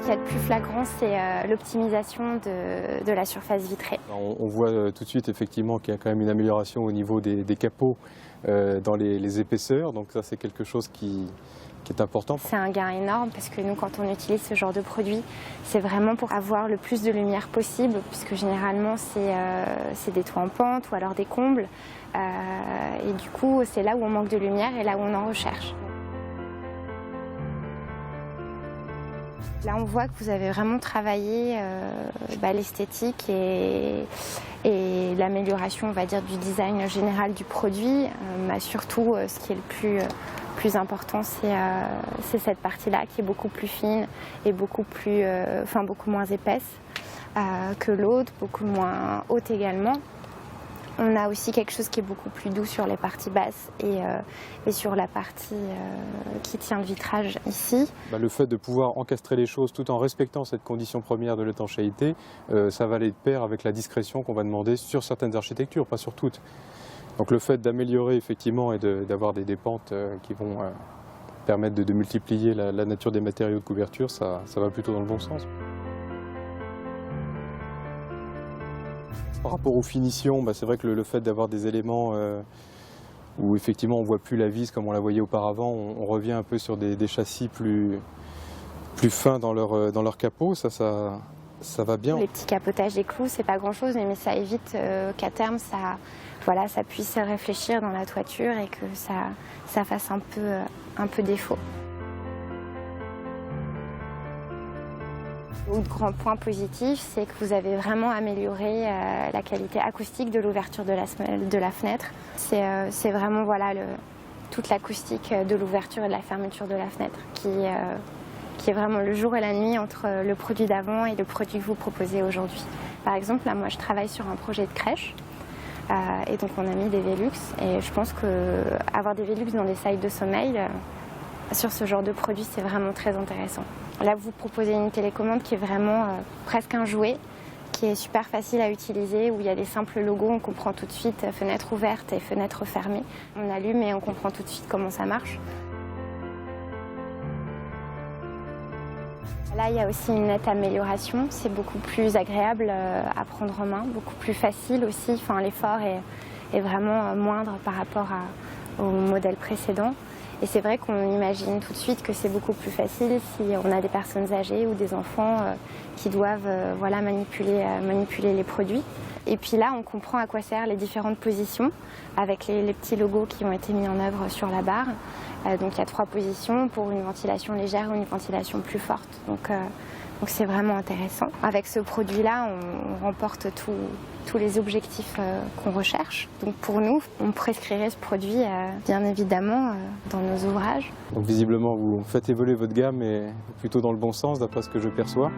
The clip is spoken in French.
qu'il y a de plus flagrant, c'est l'optimisation de la surface vitrée. On voit tout de suite effectivement qu'il y a quand même une amélioration au niveau des capots dans les épaisseurs, donc ça c'est quelque chose qui est important. C'est un gain énorme parce que nous, quand on utilise ce genre de produit, c'est vraiment pour avoir le plus de lumière possible, puisque généralement c'est des toits en pente ou alors des combles, et du coup c'est là où on manque de lumière et là où on en recherche. Là, on voit que vous avez vraiment travaillé l'esthétique et l'amélioration, on va dire, du design général du produit. Surtout, ce qui est le plus important, c'est cette partie-là qui est beaucoup plus fine et beaucoup moins épaisse que l'autre, beaucoup moins haute également. On a aussi quelque chose qui est beaucoup plus doux sur les parties basses et sur la partie qui tient le vitrage ici. Le fait de pouvoir encastrer les choses tout en respectant cette condition première de l'étanchéité, ça va aller de pair avec la discrétion qu'on va demander sur certaines architectures, pas sur toutes. Donc le fait d'améliorer effectivement et d'avoir des pentes qui vont permettre de multiplier la nature des matériaux de couverture, ça va plutôt dans le bon sens. Par rapport aux finitions, c'est vrai que le fait d'avoir des éléments où effectivement on ne voit plus la vis comme on la voyait auparavant, on revient un peu sur des châssis plus fins dans leur capot, ça va bien. Les petits capotages des clous, c'est pas grand chose, mais ça évite qu'à terme ça puisse réfléchir dans la toiture et que ça fasse un peu défaut. L'autre grand point positif, c'est que vous avez vraiment amélioré la qualité acoustique de l'ouverture de la fenêtre. C'est vraiment toute l'acoustique de l'ouverture et de la fermeture de la fenêtre qui est vraiment le jour et la nuit entre le produit d'avant et le produit que vous proposez aujourd'hui. Par exemple, là, moi, je travaille sur un projet de crèche et donc on a mis des Velux et je pense qu'avoir des Velux dans des salles de sommeil, sur ce genre de produit, c'est vraiment très intéressant. Là, vous proposez une télécommande qui est vraiment presque un jouet, qui est super facile à utiliser, où il y a des simples logos, on comprend tout de suite fenêtre ouverte et fenêtre fermée. On allume et on comprend tout de suite comment ça marche. Là, il y a aussi une nette amélioration, c'est beaucoup plus agréable à prendre en main, beaucoup plus facile aussi, l'effort est vraiment moindre par rapport au modèle précédent. Et c'est vrai qu'on imagine tout de suite que c'est beaucoup plus facile si on a des personnes âgées ou des enfants qui doivent manipuler les produits. Et puis là, on comprend à quoi servent les différentes positions avec les petits logos qui ont été mis en œuvre sur la barre. Donc il y a 3 positions pour une ventilation légère ou une ventilation plus forte. Donc c'est vraiment intéressant. Avec ce produit-là, on remporte tous les objectifs qu'on recherche. Donc pour nous, on prescrirait ce produit bien évidemment dans nos ouvrages. Donc visiblement, vous faites évoluer votre gamme et plutôt dans le bon sens d'après ce que je perçois.